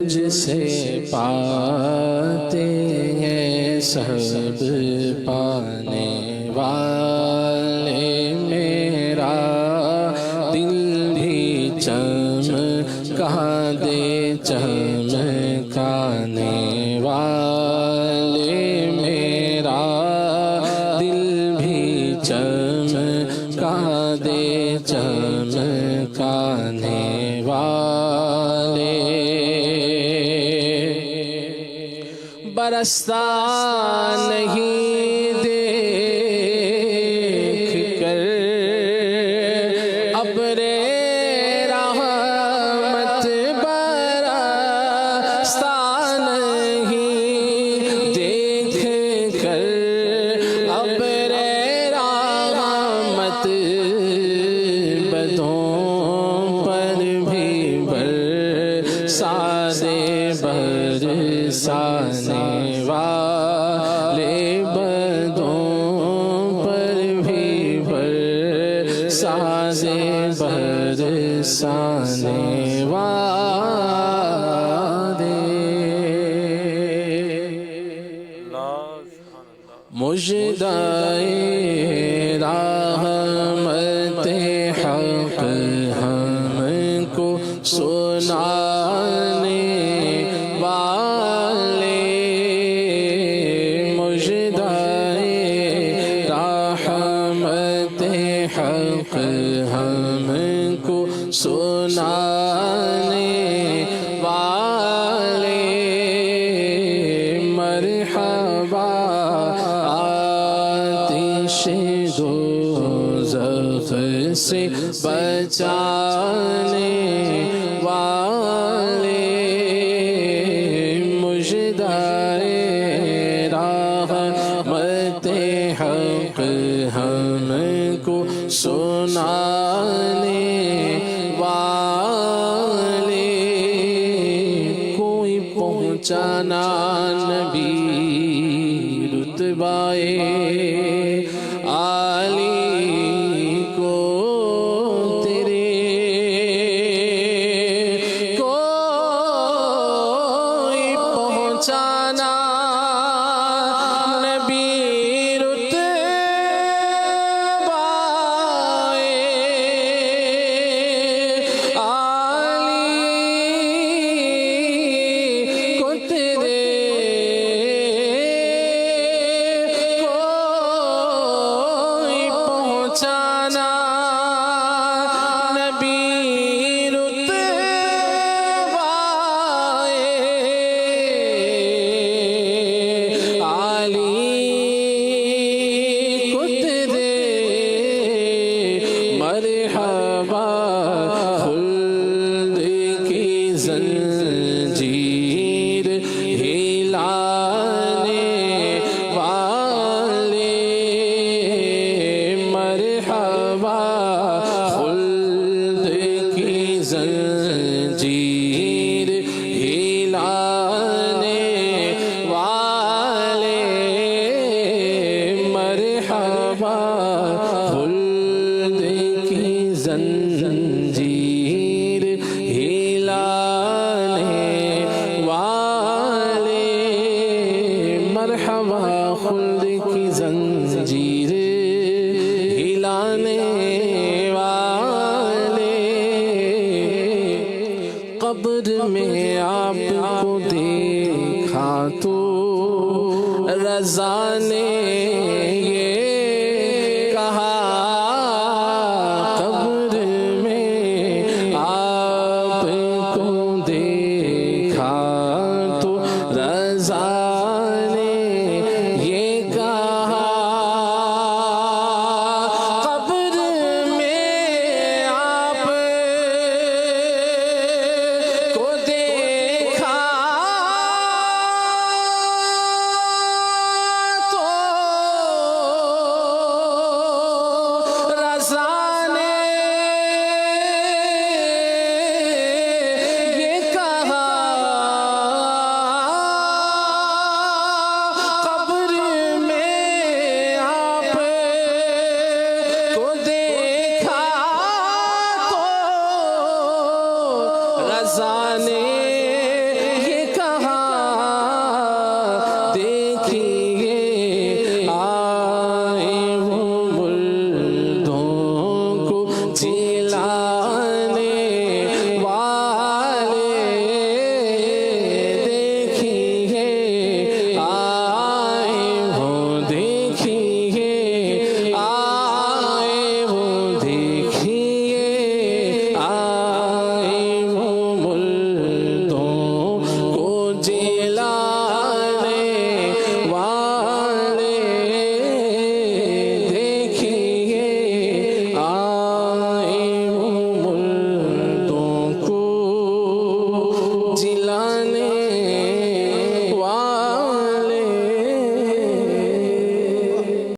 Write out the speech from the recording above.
جسے پاتے ہیں سب پانے والے، میرا دل بھی چمکا دے چمکانے والے، میرا دل بھی چمکا دے چمکانے والے، برستا نہیں دیکھ کر ابر رحمت، برستا نہیں دیکھ کر ابر رحمت، بدوں پر بھی برسا دے برسانے والے، بدوں پر بھی برسا دے برسانے والے، مژدائے رحمت حق ہم کو سنانے والے، مژدائے رحمت حق ہم کو سنانے والے، مرحبا آتش دوزخ سے بچانے والے، مژدائے رحمت حق ہم کو سنانے والے، کوئی پہنچانا نبی رتبائے عالی کو تیرے، کوئی پہنچانا نبی رتبائے عالی کو تیرے، کوئی پہنچانا نبی رتبائے عالی کو تیرے، مرحبا خلد کی زنجیر ہلانے والے، مرحبا خلد کی زنجیر ہلانے والے، مرحبا خلد کی زنجیر ہلانے والے، مرحبا خلد کی زنجیر ہلانے والے، قبر میں آپ کو دیکھا تو رضا نے